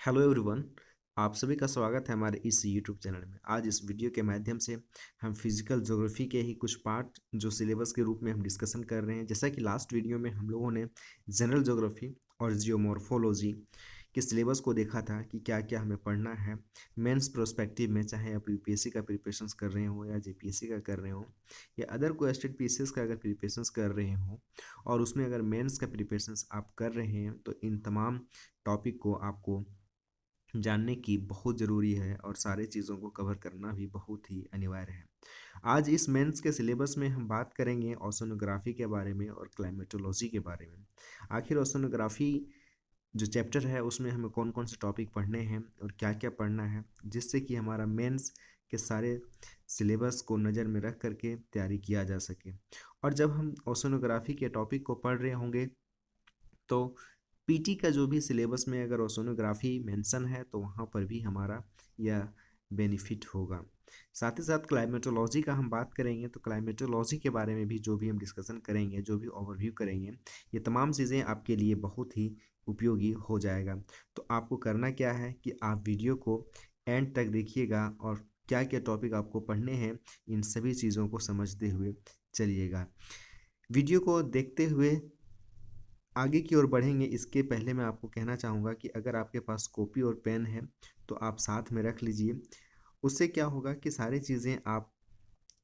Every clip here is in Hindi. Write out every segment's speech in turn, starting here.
Hello everyone. आप सभी का स्वागत है हमारे इस यूट्यूब चैनल में। आज इस वीडियो के माध्यम से हम फिजिकल ज्योग्राफी के ही कुछ पार्ट जो सिलेबस के रूप में हम डिस्कशन कर रहे हैं। जैसा कि लास्ट वीडियो में हम लोगों ने जनरल ज्योग्राफी और जियोमॉर्फोलॉजी के सिलेबस को देखा था कि क्या क्या हमें पढ़ना है मेंस प्रोस्पेक्टिव में, चाहे आप यूपीएससी का प्रिपरेशंस कर रहे हो या जेपीएससी का कर रहे हो या अदर कोई स्टेट पीसीएस का अगर प्रिपरेशंस कर रहे हो और उसमें अगर मेंस का प्रिपरेशंस आप कर रहे हैं तो इन तमाम टॉपिक को आपको जानने की बहुत ज़रूरी है और सारे चीज़ों को कवर करना भी बहुत ही अनिवार्य है। आज इस मेंस के सिलेबस में हम बात करेंगे ओशनोग्राफी के बारे में और क्लाइमेटोलॉजी के बारे में। आखिर ओशनोग्राफी जो चैप्टर है उसमें हमें कौन कौन से टॉपिक पढ़ने हैं और क्या क्या पढ़ना है, जिससे कि हमारा मेंस के सारे सिलेबस को नज़र में रख करके तैयारी किया जा सके। और जब हम ओशनोग्राफी के टॉपिक को पढ़ रहे होंगे तो पीटी का जो भी सिलेबस में अगर ओशोनोग्राफी मेंशन है तो वहाँ पर भी हमारा यह बेनिफिट होगा। साथ ही साथ क्लाइमेटोलॉजी का हम बात करेंगे तो क्लाइमेटोलॉजी के बारे में भी जो भी हम डिस्कशन करेंगे, जो भी ओवरव्यू करेंगे, ये तमाम चीज़ें आपके लिए बहुत ही उपयोगी हो जाएगा। तो आपको करना क्या है कि आप वीडियो को एंड तक देखिएगा और क्या क्या टॉपिक आपको पढ़ने हैं इन सभी चीज़ों को समझते हुए चलिएगा। वीडियो को देखते हुए आगे की ओर बढ़ेंगे इसके पहले मैं आपको कहना चाहूँगा कि अगर आपके पास कॉपी और पेन है तो आप साथ में रख लीजिए। उससे क्या होगा कि सारी चीज़ें आप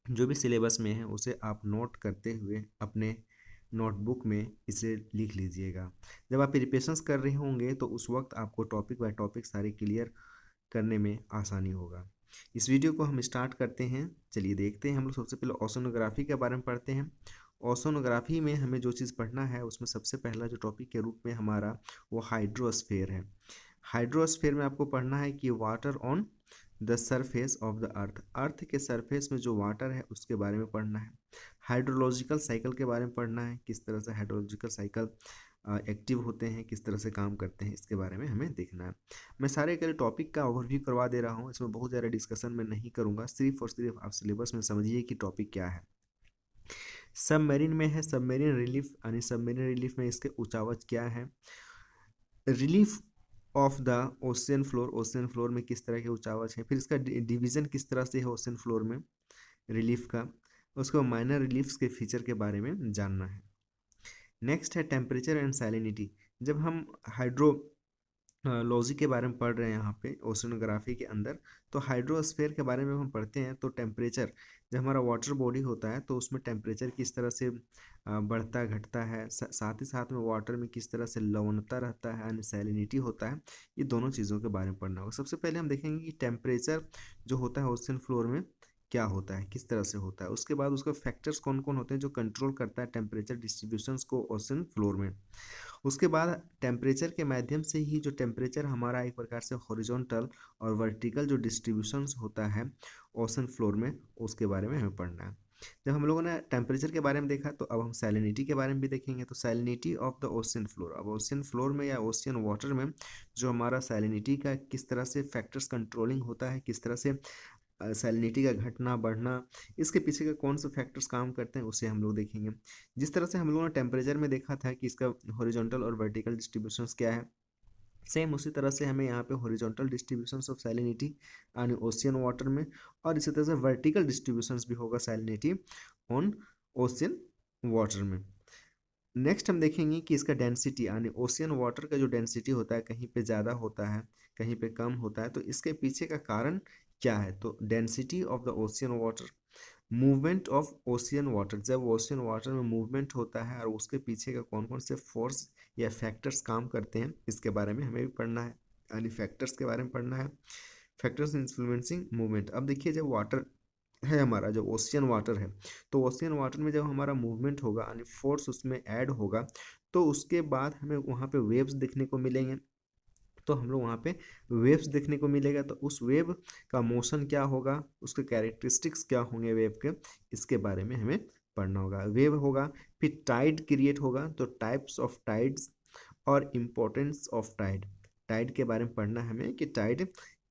जो भी सिलेबस में है उसे आप नोट करते हुए अपने नोटबुक में इसे लिख लीजिएगा। जब आप प्रिपरेशंस कर रहे होंगे तो उस वक्त आपको टॉपिक बाय टॉपिक सारे क्लियर करने में आसानी होगा। इस वीडियो को हम स्टार्ट करते हैं। चलिए देखते हैं। हम लोग सबसे पहले ओशोनोग्राफी के बारे में पढ़ते हैं। ओशोनोग्राफी में हमें जो चीज़ पढ़ना है उसमें सबसे पहला जो टॉपिक के रूप में हमारा वो हाइड्रोस्फीयर है। हाइड्रोस्फीयर में आपको पढ़ना है कि water on the surface of the earth, earth के सरफेस में जो वाटर है उसके बारे में पढ़ना है। हाइड्रोलॉजिकल साइकिल के बारे में पढ़ना है, किस तरह से हाइड्रोलॉजिकल साइकिल एक्टिव होते हैं, किस तरह से काम करते हैं, इसके बारे में हमें देखना है। मैं सारे के टॉपिक का ओवरव्यू करवा दे रहा हूँ, इसमें बहुत ज़्यादा डिस्कशन मैं नहीं करूँगा, सिर्फ और सिर्फ आप सिलेबस में समझिए कि टॉपिक क्या है। सबमरीन में है सबमरीन रिलीफ, यानी सबमरीन रिलीफ में इसके ऊंचावच क्या है। Relief of the ocean floor, ocean floor में किस तरह के ऊंचावच है, फिर इसका डिवीजन किस तरह से है ओशियन फ्लोर में रिलीफ का, उसको माइनर रिलीफ्स के फीचर के बारे में जानना है। नेक्स्ट है टेम्परेचर एंड सैलिनिटी। जब हम हाइड्रो लॉजी के बारे में पढ़ रहे हैं यहाँ पे ओशनोग्राफी के अंदर, तो हाइड्रोस्फीयर के बारे में हम पढ़ते हैं तो टेम्परेचर, जब हमारा वाटर बॉडी होता है तो उसमें टेम्परेचर किस तरह से बढ़ता घटता है, साथ ही साथ में वाटर में किस तरह से लवणता रहता है यानी सैलिनिटी होता है, ये दोनों चीज़ों के बारे में पढ़ना होगा। सबसे पहले हम देखेंगे कि टेम्परेचर जो होता है ओशन फ्लोर में क्या होता है, किस तरह से होता है। उसके बाद उसके फैक्टर्स कौन कौन होते हैं जो कंट्रोल करता है टेम्परेचर डिस्ट्रीब्यूशंस को ओशन फ्लोर में। उसके बाद टेम्परेचर के माध्यम से ही जो टेम्परेचर हमारा एक प्रकार से हॉरिजॉन्टल और वर्टिकल जो डिस्ट्रीब्यूशंस होता है ओशन फ्लोर में, उसके बारे में हमें पढ़ना है। जब हम लोगों ने टेम्परेचर के बारे में देखा तो अब हम सैलिनिटी के बारे में भी देखेंगे। तो salinity of the ocean floor, अब ओशन फ्लोर में या ओशियन वाटर में जो हमारा सैलिनिटी का किस तरह से फैक्टर्स कंट्रोलिंग होता है, किस तरह से सैलिनिटी का घटना बढ़ना, इसके पीछे के कौन से फैक्टर्स काम करते हैं उसे हम लोग देखेंगे। जिस तरह से हम लोगों ने टेम्परेचर में देखा था कि इसका हॉरिजॉन्टल और वर्टिकल डिस्ट्रीब्यूशंस क्या है, सेम उसी तरह से हमें यहाँ पे हॉरिजॉन्टल डिस्ट्रीब्यूशंस ऑफ सैलिनिटी यानी ओशियन वाटर में, और इसी तरह से वर्टिकल डिस्ट्रीब्यूशंस भी होगा सैलिनिटी ऑन ओशियन वाटर में। नेक्स्ट हम देखेंगे कि इसका डेंसिटी यानी ओशियन वाटर का जो डेंसिटी होता है कहीं पे ज़्यादा होता है कहीं पे कम होता है, तो इसके पीछे का कारण क्या है। तो density of the ocean water, movement of ocean water, जब ओशियन वाटर में मूवमेंट होता है और उसके पीछे का कौन कौन से फोर्स या फैक्टर्स काम करते हैं, इसके बारे में हमें भी पढ़ना है, यानी फैक्टर्स के बारे में पढ़ना है, फैक्टर्स इन्फ्लुएंसिंग मूवमेंट। अब देखिए जब वाटर है हमारा, जब ओशियन वाटर है तो ओशियन वाटर में जब हमारा मूवमेंट होगा यानी फोर्स उसमें ऐड होगा तो उसके बाद हमें वहाँ पे वेव्स देखने को मिलेंगे। तो हम लोग वहाँ पे वेव्स देखने को मिलेगा, तो उस वेव का मोशन क्या होगा, उसके कैरेक्टरिस्टिक्स क्या होंगे वेव के, इसके बारे में हमें पढ़ना होगा। वेव होगा, फिर टाइड क्रिएट होगा, तो टाइप्स ऑफ टाइड्स और इम्पोर्टेंस ऑफ टाइड, टाइड के बारे में पढ़ना है हमें कि टाइड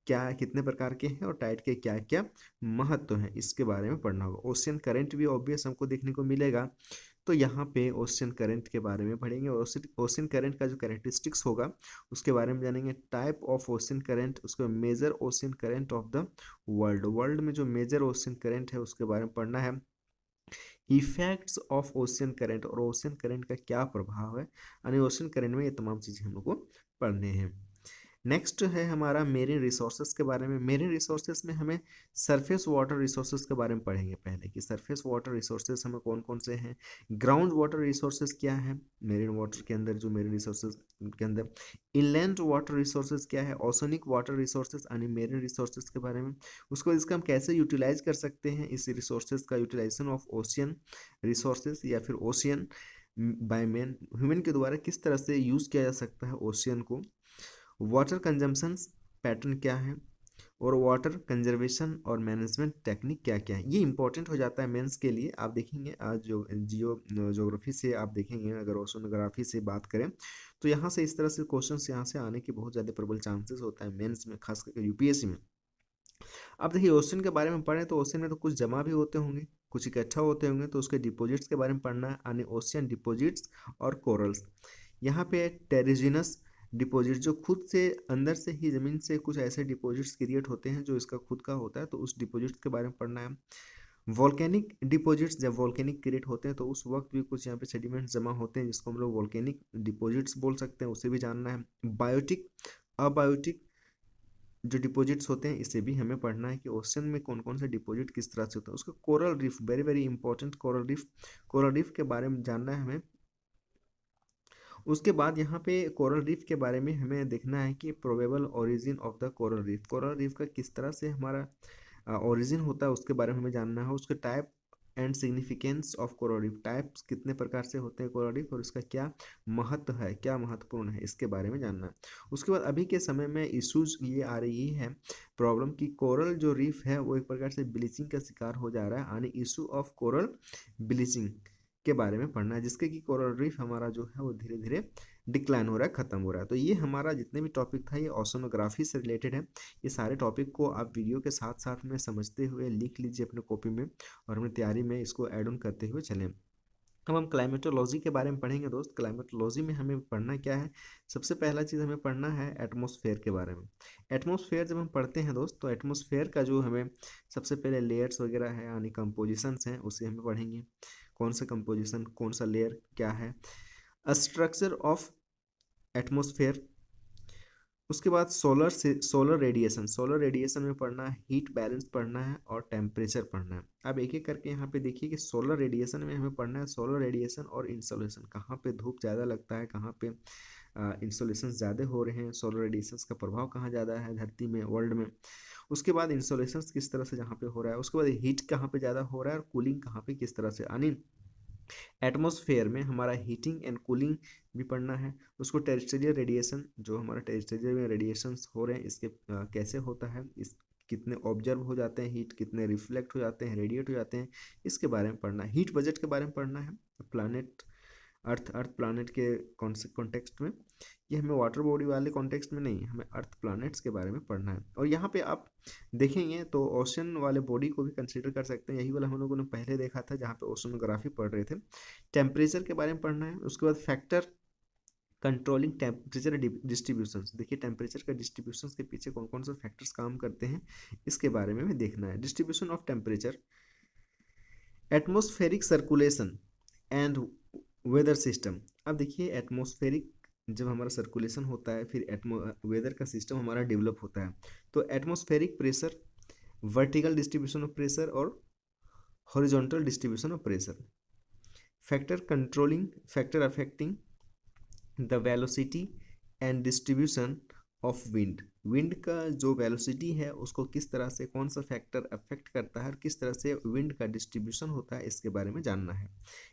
क्या कितने प्रकार के हैं और टाइड के क्या क्या महत्व हैं, इसके बारे में पढ़ना होगा। ओशियन करंट भी ऑब्वियस हमको देखने को मिलेगा, तो यहाँ पे ओशियन करंट के बारे में पढ़ेंगे और ओशियन करंट का जो कैरेक्टरिस्टिक्स होगा उसके बारे में जानेंगे। टाइप ऑफ ओशियन करंट, उसके major ocean current of the world, world में जो मेजर ओशियन करंट है उसके बारे में पढ़ना है। इफेक्ट्स ऑफ ओशियन करंट, और ओशियन करंट का क्या प्रभाव है, यानी ओशियन करंट में ये तमाम चीज़ें हम लोग को पढ़ने हैं। नेक्स्ट है हमारा मेरीन रिसोर्सेज के बारे में। मेरीन रिसोर्सेज में हमें सरफेस वाटर रिसोर्सेज के बारे में पढ़ेंगे पहले कि सरफेस वाटर रिसोर्सेज हमें कौन कौन से हैं, ग्राउंड वाटर रिसोर्सेज क्या है मेरीन वाटर के अंदर, जो मेरीन रिसोर्सेज के अंदर, इनलैंड वाटर रिसोर्सेज क्या है, ओशनिक वाटर रिसोर्सेज यानी मेरीन रिसोर्सेज के बारे में। उसको इसका हम कैसे यूटिलाइज कर सकते हैं, इस रिसोर्सेज का यूटिलाइजेशन ऑफ ओशियन रिसोर्सेज या फिर ओशियन बाय मैन, ह्यूमन के द्वारा किस तरह से यूज़ किया जा सकता है ओशियन को। वाटर कंजम्पशंस पैटर्न क्या है, और वाटर कंजर्वेशन और मैनेजमेंट टेक्निक क्या क्या है। ये इंपॉर्टेंट हो जाता है मेंस के लिए। आप देखेंगे आज जो ज्योग्राफी से आप देखेंगे, अगर ओशनोग्राफी से बात करें तो यहाँ से इस तरह से क्वेश्चंस यहाँ से आने के बहुत ज़्यादा प्रबल चांसेस होता है मेंस में, खास करके यूपीएससी में। अब देखिए ओशन के बारे में पढ़ें तो ओशन में तो कुछ जमा भी होते होंगे, कुछ इकट्ठा होते होंगे, तो उसके डिपॉजिट्स के बारे में पढ़ना है, यानी ओशियन डिपॉजिट्स और कोरल्स। यहाँ पे टेरिजिनस डिपॉजिट, जो खुद से अंदर से ही ज़मीन से कुछ ऐसे डिपॉजिट्स क्रिएट होते हैं जो इसका खुद का होता है, तो उस डिपॉजिट्स के बारे में पढ़ना है। वॉल्केनिक डिपॉजिट्स, जब वॉल्केनिक क्रिएट होते हैं तो उस वक्त भी कुछ यहाँ पे सेडिमेंट्स जमा होते हैं जिसको हम लोग वॉल्केनिक डिपॉजिट्स बोल सकते हैं, उसे भी जानना है। बायोटिक अबायोटिक जो डिपॉजिट्स होते हैं इसे भी हमें पढ़ना है कि ओशन में कौन कौन से डिपॉजिट किस तरह से होता है। उसका coral reef, very very important, coral reef के बारे में जानना है हमें। उसके बाद यहाँ पे कोरल रीफ के बारे में हमें देखना है कि probable origin of the coral reef का किस तरह से हमारा ओरिजिन होता है उसके बारे में हमें जानना है। उसके type and significance of coral reef, types कितने प्रकार से होते हैं कोरल रीफ और इसका क्या महत्व है, क्या महत्वपूर्ण है, इसके बारे में जानना है। उसके बाद अभी के समय में इशूज ये आ रही है प्रॉब्लम कि कोरल जो रीफ है वो एक प्रकार से ब्लीचिंग का शिकार हो जा रहा है, यानी इशू ऑफ कोरल ब्लीचिंग के बारे में पढ़ना है, जिसके कि कोरल रीफ हमारा जो है वो धीरे धीरे डिक्लाइन हो रहा है, खत्म हो रहा है। तो ये हमारा जितने भी टॉपिक था ये ओशनोग्राफी से रिलेटेड है। ये सारे टॉपिक को आप वीडियो के साथ साथ में समझते हुए लिख लीजिए अपने कॉपी में, और अपनी तैयारी में इसको ऐड ऑन करते हुए चलें। अब हम क्लाइमेटोलॉजी के बारे में पढ़ेंगे दोस्त। क्लाइमेटोलॉजी में हमें पढ़ना क्या है, सबसे पहला चीज़ हमें पढ़ना है एटमॉस्फेयर के बारे में। एटमॉस्फेयर जब हम पढ़ते हैं दोस्त तो एटमॉस्फेयर का जो हमें सबसे पहले लेयर्स वगैरह है यानी कंपोजिशंस हैं उसे हमें पढ़ेंगे, कौन सा कंपोजिशन कौन सा लेयर क्या है, स्ट्रक्चर ऑफ एटमॉस्फेयर। उसके बाद सोलर रेडिएशन में पढ़ना है, हीट बैलेंस पढ़ना है और टेम्परेचर पढ़ना है। अब एक एक करके यहाँ पे देखिए कि सोलर रेडिएशन में हमें पढ़ना है सोलर रेडिएशन और इंसोलेशन, कहाँ पे धूप ज़्यादा लगता है, कहाँ पे इंसोलेशन ज़्यादा हो रहे हैं, सोलर रेडिएशन का प्रभाव कहाँ ज़्यादा है धरती में, वर्ल्ड में। उसके बाद इंसोलेशन किस तरह से जहाँ पे हो रहा है, उसके बाद हीट कहाँ पे ज़्यादा हो रहा है और कूलिंग कहाँ पे किस तरह से, यानी एटमॉस्फेयर में हमारा हीटिंग एंड कूलिंग भी पढ़ना है। उसको टेरेस्ट्रियल रेडिएशन, जो हमारा टेरेस्ट्रियल में रेडिएशंस हो रहे हैं इसके कैसे होता है, इस कितने ऑब्जर्व हो जाते हैं हीट, कितने रिफ्लेक्ट हो जाते हैं, रेडिएट हो जाते हैं, इसके बारे में पढ़ना है। हीट बजट के बारे में पढ़ना है, प्लानट अर्थ प्लानट के कॉन्टेक्स्ट में, ये हमें वाटर बॉडी वाले कॉन्टेक्स्ट में नहीं, हमें अर्थ प्लानट्स के बारे में पढ़ना है। और यहाँ पे आप देखेंगे तो ओशन वाले बॉडी को भी कंसीडर कर सकते हैं, यही वाला हम लोगों ने पहले देखा था जहाँ पे ओशनोग्राफी पढ़ रहे थे। टेम्परेचर के बारे में पढ़ना है, उसके बाद फैक्टर कंट्रोलिंग टेम्परेचर डिस्ट्रीब्यूशंस, देखिए टेम्परेचर का डिस्ट्रीब्यूशंस के पीछे कौन कौन से फैक्टर्स काम करते हैं इसके बारे में भी देखना है। Distribution of temperature, atmospheric circulation and weather system. अब देखिए एटमॉस्फेरिक जब हमारा सर्कुलेशन होता है फिर वेदर का सिस्टम हमारा डेवलप होता है, तो atmospheric pressure, vertical distribution of pressure और horizontal distribution of pressure, factor affecting the velocity and distribution of wind, wind का जो वेलोसिटी है उसको किस तरह से कौन सा फैक्टर अफेक्ट करता है और किस तरह से विंड का डिस्ट्रीब्यूशन होता है इसके बारे में जानना है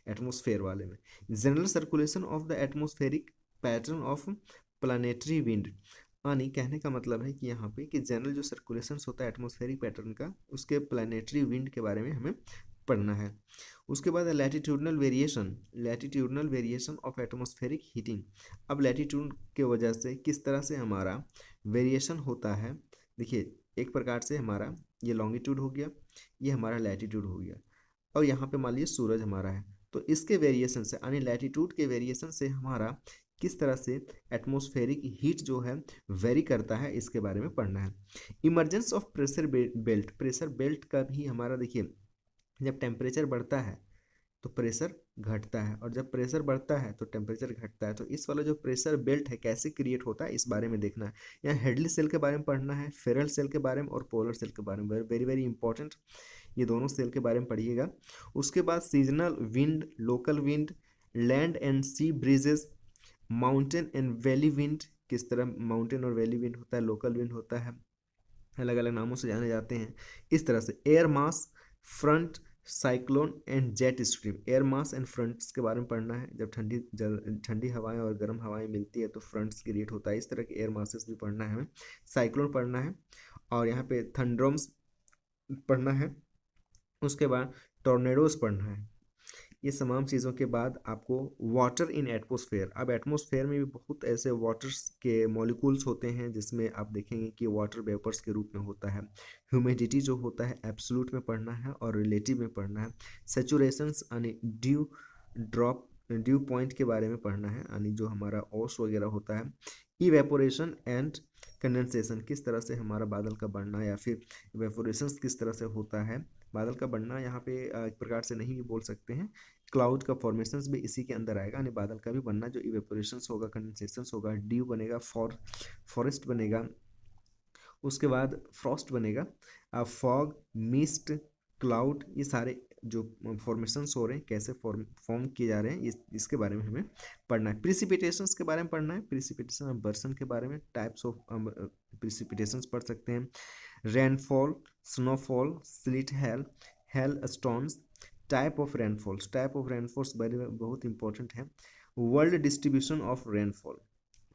एटमॉस्फेयर वाले में। General circulation of the atmospheric pattern of planetary wind, यानी कहने का मतलब है कि यहाँ पे कि जनरल जो सर्कुलेशन होता है एटमॉस्फेरिक पैटर्न का उसके प्लानेटरी विंड के बारे में हमें पढ़ना है। उसके बाद latitudinal variation of atmospheric heating. अब लैटिट्यूड के वजह से किस तरह से हमारा वेरिएशन होता है, देखिए एक प्रकार से हमारा ये लॉन्गिट्यूड हो गया, ये हमारा लैटिट्यूड हो गया, और यहाँ पे मान लीजिए सूरज हमारा है, तो इसके वेरिएशन से यानी लैटिट्यूड के वेरिएशन से हमारा किस तरह से एटमॉस्फेरिक हीट जो है वेरी करता है, इसके बारे में पढ़ना है। Emergence of pressure belt, pressure belt का भी हमारा देखिए, जब टेम्परेचर बढ़ता है तो प्रेशर घटता है, और जब प्रेशर बढ़ता है तो टेम्परेचर घटता है। तो इस वाला जो प्रेशर बेल्ट है कैसे क्रिएट होता है, इस बारे में देखना है। यहाँ हेडली सेल के बारे में पढ़ना है, फेरल सेल के बारे में और पोलर सेल के बारे में, वेरी वेरी इंपॉर्टेंट, ये दोनों सेल के बारे में पढ़िएगा। उसके बाद seasonal wind, local wind, land and sea breezes, mountain and valley wind, किस तरह माउंटेन और वैली विंड होता है, लोकल विंड होता है, अलग अलग नामों से जाने जाते हैं। इस तरह से air mass, front, cyclone and jet stream, air mass and fronts के बारे में पढ़ना है। जब ठंडी हवाएं और गर्म हवाएं मिलती है तो फ्रंट्स क्रिएट होता है, इस तरह के एयर मासेस भी पढ़ना है हमें। साइक्लोन पढ़ना है, और यहाँ पे थंडरम्स पढ़ना है। उसके बाद टॉर्नेडोज पढ़ना है। ये तमाम चीज़ों के बाद आपको वाटर इन एटमॉस्फेयर, अब एटमॉस्फेयर में भी बहुत ऐसे वाटर्स के मॉलिक्यूल्स होते हैं जिसमें आप देखेंगे कि वाटर वेपर्स के रूप में होता है। ह्यूमिडिटी जो होता है एब्सोल्यूट में पढ़ना है और रिलेटिव में पढ़ना है। सेचुरेशंस यानी ड्यू ड्रॉप, ड्यू पॉइंट के बारे में पढ़ना है, यानी जो हमारा ओस वगैरह होता है। इवेपोरेशन एंड कंडेंसेशन, किस तरह से हमारा बादल का बढ़ना या फिर इवेपोरेशन किस तरह से होता है। बादल का बढ़ना यहाँ पे एक प्रकार से नहीं भी बोल सकते हैं, क्लाउड का फॉर्मेशंस भी इसी के अंदर आएगा, यानी बादल का भी बनना, जो इवेपोरेशंस होगा, कंडेंसेशंस होगा, ड्यू बनेगा, फॉरेस्ट बनेगा, उसके बाद फ्रॉस्ट बनेगा, फॉग, मिस्ट, क्लाउड, ये सारे जो फॉर्मेशंस हो रहे हैं कैसे फॉर्म किए जा रहे हैं, इसके बारे में हमें पढ़ना है। प्रिसिपिटेशंस के बारे में पढ़ना है, प्रिसिपिटेशन और बर्सन के बारे में, टाइप्स ऑफ प्रिसिपिटेशंस पढ़ सकते हैं। Rainfall, snowfall, slit hello, hail stones, type of rainfalls, type of rainfalls बहुत इंपॉर्टेंट है। World distribution of rainfall,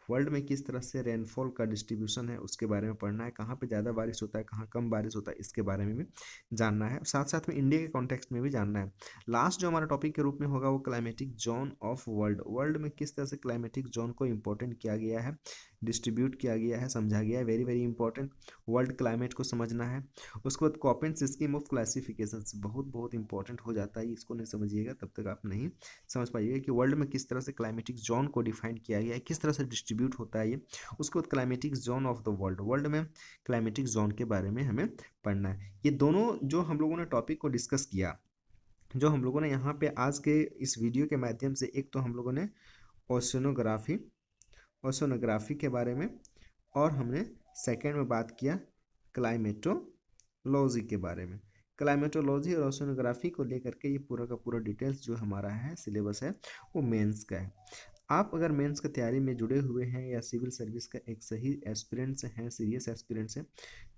world में किस तरह से रेनफॉल का डिस्ट्रीब्यूशन है उसके बारे में पढ़ना है। कहाँ पे ज़्यादा बारिश होता है, कहाँ कम बारिश होता है, इसके बारे में भी जानना है। साथ साथ में इंडिया के कॉन्टेक्स्ट में भी जानना है। लास्ट जो हमारा टॉपिक के रूप में होगा वो climatic zone of world, world में किस तरह से क्लाइमेटिक जोन को इम्पोर्टेंट किया गया है, डिस्ट्रीब्यूट किया गया है, समझा गया है, very very important, world climate को समझना है। उसके बाद कोपेन स्कीम ऑफ क्लासिफिकेशन, बहुत बहुत इंपॉर्टेंट हो जाता है, इसको नहीं समझिएगा तब तक आप नहीं समझ पाइएगा कि वर्ल्ड में किस तरह से क्लाइमेटिक जोन को डिफाइन किया गया है, किस तरह से डिस्ट्रीब्यूट होता है ये। उसके बाद climatic zone of the world, world में क्लाइमेटिक जोन के बारे में हमें पढ़ना है। ये दोनों जो हम लोगों ने टॉपिक को डिस्कस किया, जो हम लोगों ने यहाँ पे आज के इस वीडियो के माध्यम से, एक तो हम लोगों ने ओशनोग्राफी, ओशनोग्राफी के बारे में, और हमने सेकेंड में बात किया क्लाइमेटोलॉजी के बारे में। क्लाइमेटोलॉजी और ओशनोग्राफी को लेकर के ये पूरा का पूरा डिटेल्स जो हमारा है सिलेबस है वो मेंस का है। आप अगर मेंस की तैयारी में जुड़े हुए हैं या सिविल सर्विस का एक सही एस्पिरेंट्स हैं, सीरियस एस्पिरेंट्स हैं,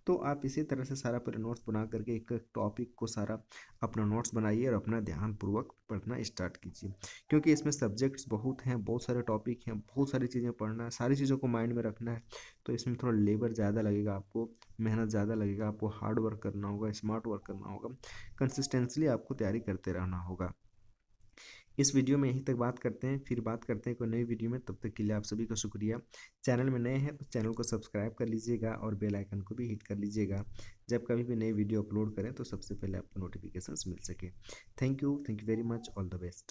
तो आप इसी तरह से सारा पूरा नोट्स बना करके एक टॉपिक को सारा अपना नोट्स बनाइए और अपना ध्यानपूर्वक पढ़ना स्टार्ट कीजिए, क्योंकि इसमें सब्जेक्ट्स बहुत हैं, बहुत सारे टॉपिक हैं, बहुत सारी चीज़ें पढ़ना है, सारी चीज़ों को माइंड में रखना है। तो इसमें थोड़ा लेबर ज़्यादा लगेगा, आपको मेहनत ज़्यादा लगेगा, आपको हार्ड वर्क करना होगा, स्मार्ट वर्क करना होगा, कंसिस्टेंटली आपको तैयारी करते रहना होगा। इस वीडियो में यहीं तक बात करते हैं, फिर बात करते हैं कोई नई वीडियो में। तब तक के लिए आप सभी का शुक्रिया। चैनल में नए हैं तो चैनल को सब्सक्राइब कर लीजिएगा और बेल आइकन को भी हिट कर लीजिएगा, जब कभी भी नई वीडियो अपलोड करें तो सबसे पहले आपको नोटिफिकेशंस मिल सके। Thank you very much, all the best.